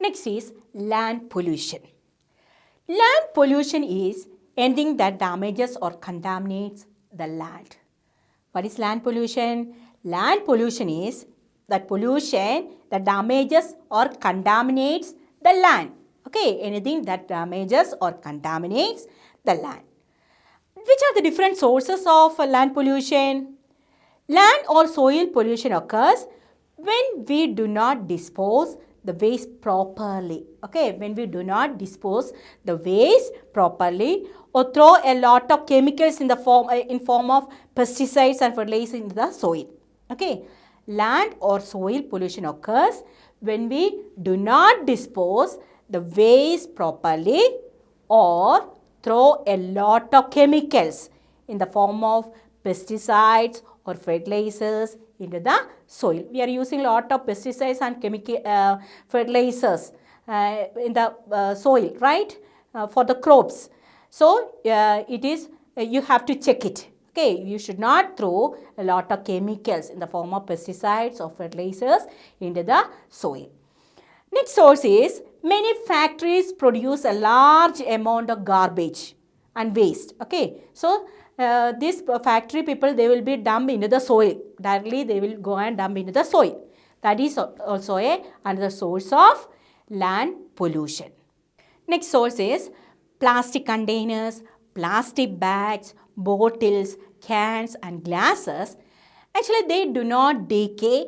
Next is land pollution. Land pollution is anything that damages or contaminates the land. What is land pollution? Land pollution is that pollution that damages or contaminates the land. Okay, anything that damages or contaminates the land. Which are the different sources of land pollution? Land or soil pollution occurs when we do not dispose the waste properly. Okay, when we do not dispose the waste properly or throw a lot of chemicals in form of pesticides and fertilizers into the soil. Okay, land or soil pollution occurs when we do not dispose the waste properly or throw a lot of chemicals in the form of pesticides or fertilizers into the soil. We are using a lot of pesticides and chemical fertilizers in the soil, right, for the crops. So, you have to check it. Okay, you should not throw a lot of chemicals in the form of pesticides or fertilizers into the soil. Next source is many factories produce a large amount of garbage and waste. Okay, so these factory people, they will be dumped into the soil. Directly they will go and dump into the soil. That is also another source of land pollution. Next source is plastic containers, plastic bags, bottles, cans and glasses. Actually, they do not decay.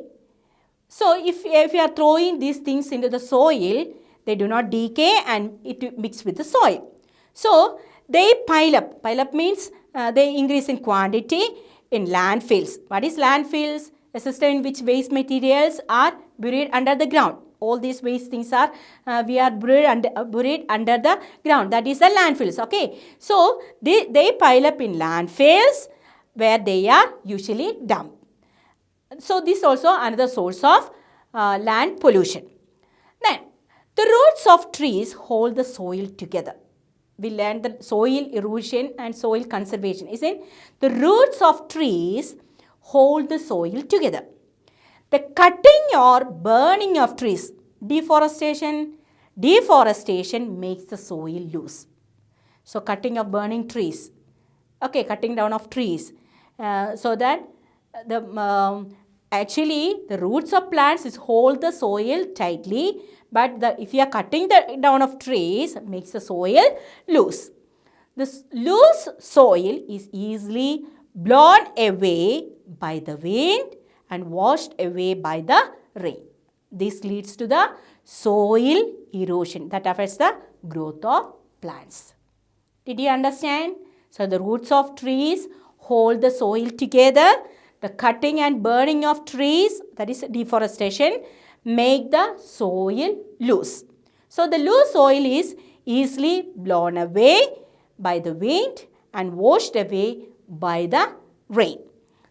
So, if you are throwing these things into the soil, they do not decay and it mix with the soil. So, they pile up. Pile up means they increase in quantity in landfills. What is landfills? A system in which waste materials are buried under the ground. All these waste things are buried under the ground. That is the landfills. Okay. So, they pile up in landfills where they are usually dumped. So, this is also another source of land pollution. Then, the roots of trees hold the soil together. We learned that soil erosion and soil conservation, isn't it? The roots of trees hold the soil together. The cutting or burning of trees, deforestation makes the soil loose. So, cutting or burning trees, okay, cutting down of trees, so that actually the roots of plants hold the soil tightly, but if you are cutting down of trees, makes the soil loose. This loose soil is easily blown away by the wind and washed away by the rain. This leads to the soil erosion that affects the growth of plants. Did you understand? So, the roots of trees hold the soil together. The cutting and burning of trees, that is deforestation, make the soil loose. So, the loose soil is easily blown away by the wind and washed away by the rain.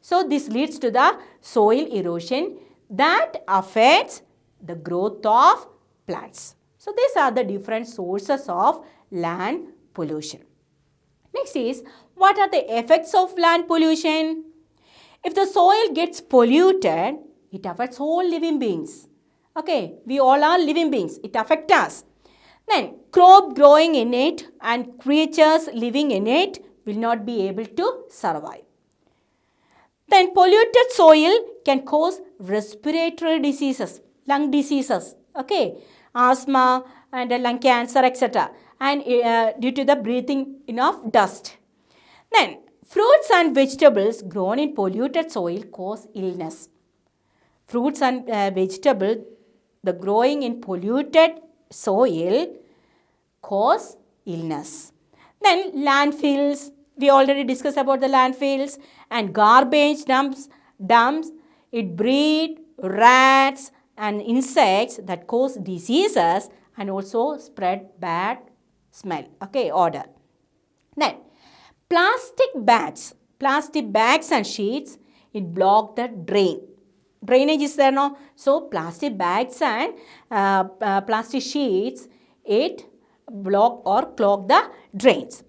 So, this leads to the soil erosion that affects the growth of plants. So, these are the different sources of land pollution. Next is, what are the effects of land pollution? If the soil gets polluted, it affects all living beings. Okay, we all are living beings. It affects us. Then, crop growing in it and creatures living in it will not be able to survive. Then, polluted soil can cause respiratory diseases, lung diseases, okay, asthma and lung cancer, etc. And due to the breathing in of dust. Then, fruits and vegetables grown in polluted soil cause illness. Fruits and vegetables, the growing in polluted soil cause illness. Then landfills, we already discussed about the landfills, and garbage dumps, it breed rats and insects that cause diseases and also spread bad smell, okay, odor. Then plastic bags and sheets, it block the drain. Drainage is there now. So, plastic bags and plastic sheets, it block or clog the drains.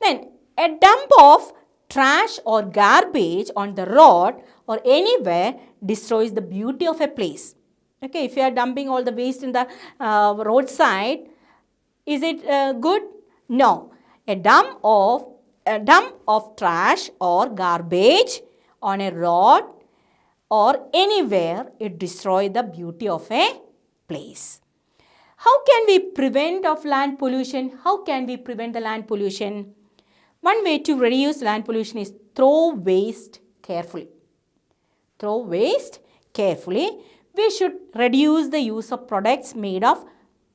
Then, a dump of trash or garbage on the road or anywhere destroys the beauty of a place. Okay, if you are dumping all the waste in the roadside, is it good? No. A dump of trash or garbage on a road or anywhere, it destroys the beauty of a place. How can we prevent of land pollution? How can we prevent the land pollution? One way to reduce land pollution is throw waste carefully. Throw waste carefully. We should reduce the use of products made of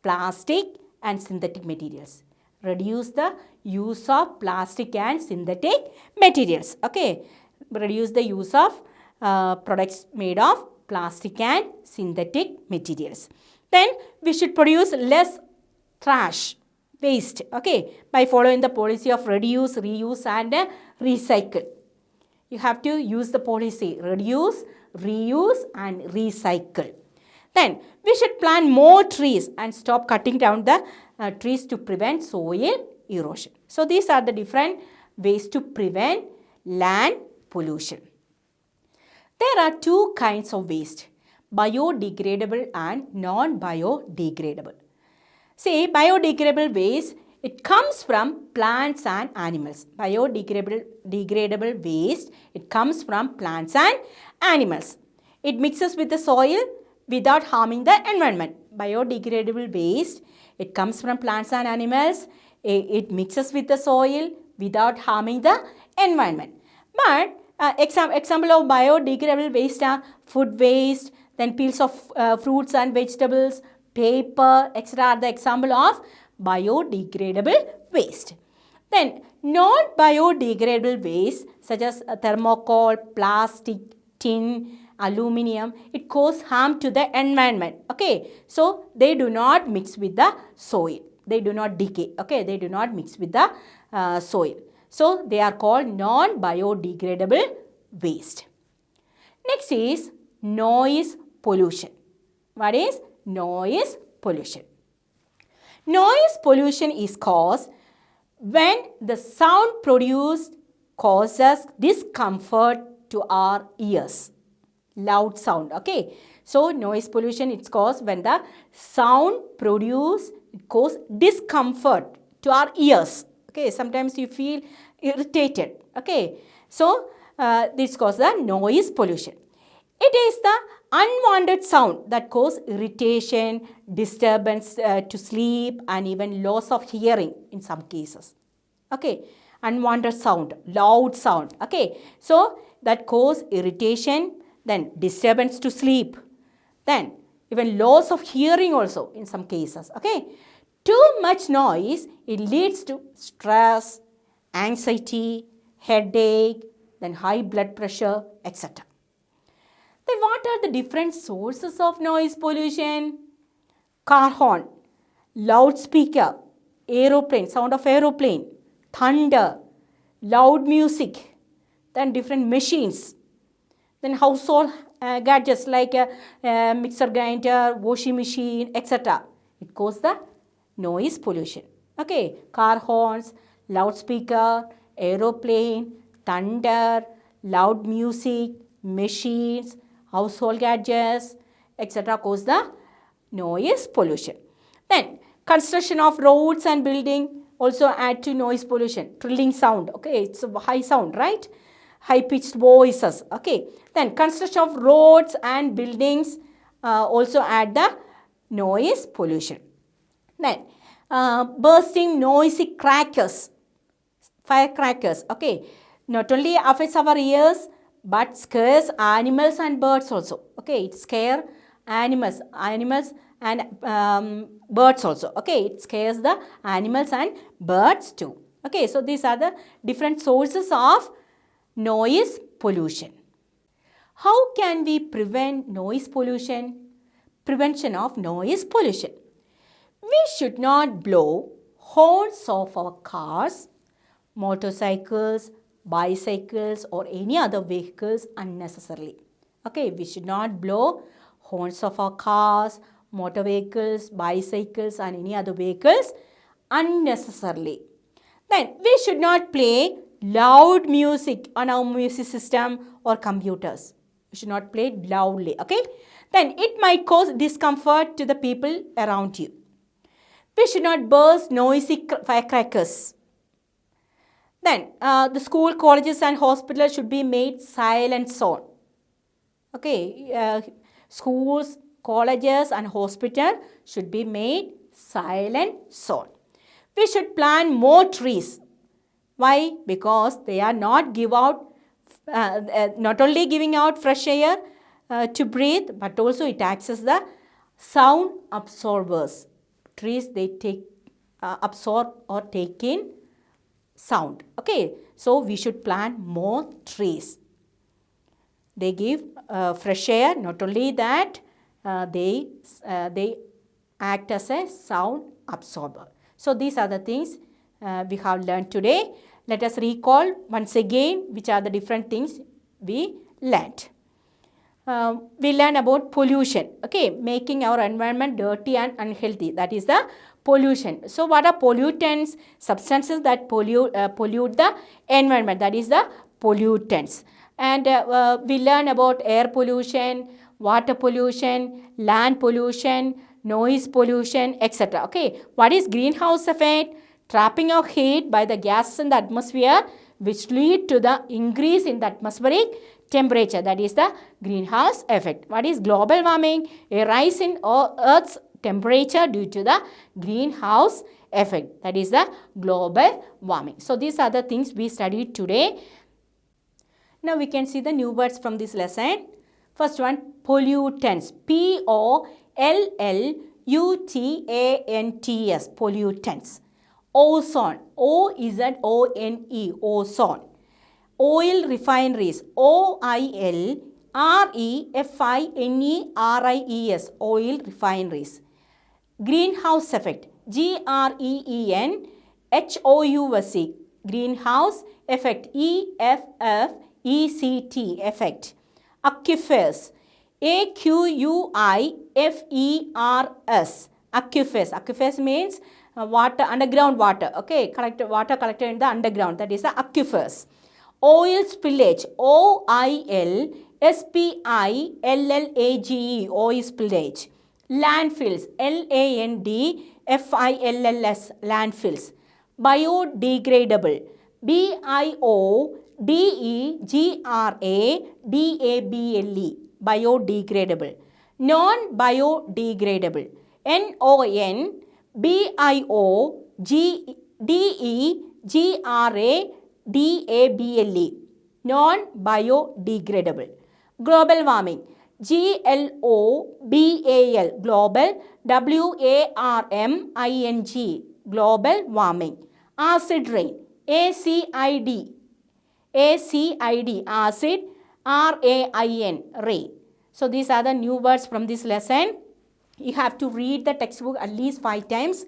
plastic and synthetic materials. Reduce the use of plastic and synthetic materials. Okay. Reduce the use of products made of plastic and synthetic materials. Then we should produce less trash, waste, okay, by following the policy of reduce, reuse and recycle. You have to use the policy reduce, reuse and recycle. Then we should plant more trees and stop cutting down the trees to prevent soil erosion. So these are the different ways to prevent land pollution. There are two kinds of waste, biodegradable and non-biodegradable. See, biodegradable waste, it comes from plants and animals. Biodegradable waste, it comes from plants and animals. It mixes with the soil without harming the environment. Biodegradable waste, it comes from plants and animals. It mixes with the soil without harming the environment. But example of biodegradable waste are food waste, then peels of fruits and vegetables, paper, etc. are the example of biodegradable waste. Then non-biodegradable waste such as thermocol, plastic, tin, aluminium, it cause harm to the environment. Okay, so they do not mix with the soil. They do not decay. Okay, they do not mix with the soil. So they are called non-biodegradable waste. Next is noise pollution. What is noise pollution? Noise pollution is caused when the sound produced causes discomfort to our ears. Loud sound, okay. So noise pollution is caused when the sound produced causes discomfort to our ears. Okay, sometimes you feel irritated. Okay, so this causes the noise pollution. It is the unwanted sound that causes irritation, disturbance to sleep and even loss of hearing in some cases. Okay, unwanted sound, loud sound. Okay, so that causes irritation, then disturbance to sleep, then even loss of hearing also in some cases. Okay, too much noise, it leads to stress, anxiety, headache, then high blood pressure, etc. Then what are the different sources of noise pollution? Car horn, loudspeaker, aeroplane, sound of aeroplane, thunder, loud music, then different machines, then household gadgets like a mixer grinder, washing machine, etc. It causes the noise pollution. Okay, car horns, loudspeaker, aeroplane, thunder, loud music, machines, household gadgets, etc. cause the noise pollution. Then construction of roads and building also add to noise pollution. Trilling sound, okay, it's a high sound, right? High pitched voices, okay. Then construction of roads and buildings also add the noise pollution. Then bursting noisy crackers, firecrackers, okay, not only affects our ears but scares animals and birds also. Okay, it scares animals and birds also. Okay, it scares the animals and birds too. Okay, so these are the different sources of noise pollution. How can we prevent noise pollution? Prevention of noise pollution. We should not blow horns of our cars, motorcycles, bicycles or any other vehicles unnecessarily. Okay, we should not blow horns of our cars, motor vehicles, bicycles and any other vehicles unnecessarily. Then we should not play loud music on our music system or computers. You should not play loudly, okay? Then it might cause discomfort to the people around you. We should not burst noisy firecrackers. Then the school, colleges and hospitals should be made silent zone. Okay, schools, colleges and hospitals should be made silent zone. We should plant more trees. Why? Because they are not not only giving out fresh air to breathe, but also it acts as the sound absorbers. Trees, they absorb or take in sound. Okay, so we should plant more trees. They give fresh air. Not only that, they act as a sound absorber. So these are the things we have learned today. Let us recall once again which are the different things we learned. We learn about pollution, okay, making our environment dirty and unhealthy. That is the pollution. So what are pollutants? Substances that pollute the environment. That is the pollutants. And we learn about air pollution, water pollution, land pollution, noise pollution, etc. Okay, what is greenhouse effect? Trapping of heat by the gases in the atmosphere, which lead to the increase in the atmospheric temperature. That is the greenhouse effect. What is global warming? A rise in Earth's temperature due to the greenhouse effect. That is the global warming. So these are the things we studied today. Now we can see the new words from this lesson. First one, pollutants. Pollutants. Pollutants. Ozone. O-Z-O-N-E. Ozone. Oil refineries. O-I-L-R-E-F-I-N-E-R-I-E-S. Oil refineries. Greenhouse effect. G-R-E-E-N-H-O-U-S-E. Greenhouse effect. E-F-F-E-C-T. Effect. Aquifers. A-Q-U-I-F-E-R-S. Aquifers. Aquifers means water, underground water. Okay, water collected in the underground. That is the aquifers. Oil spillage. O-I-L-S-P-I-L-L-A-G-E. Oil spillage. Landfills. L-A-N-D-F-I-L-L-S. Landfills. Biodegradable. B-I-O-D-E-G-R-A-D-A-B-L-E. Biodegradable. Non-biodegradable. N-O-N-B-I-O-D-E-G-R-A-D-A-B-L-E. Non-biodegradable. Global warming. G-L-O-B-A-L. Global. W-A-R-M-I-N-G. Global warming. Acid rain. A-C-I-D. A-C-I-D. Acid. R-A-I-N. Rain. So these are the new words from this lesson. You have to read the textbook at least 5 times.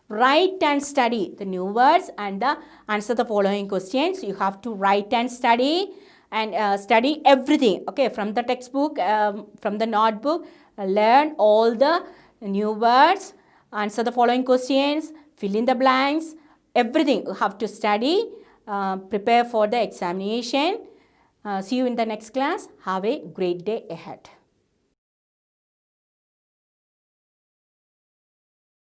Write and study the new words and answer the following questions. You have to write and study study everything. Okay, from the textbook, from the notebook, learn all the new words, answer the following questions, fill in the blanks, everything you have to study, prepare for the examination. See you in the next class. Have a great day ahead.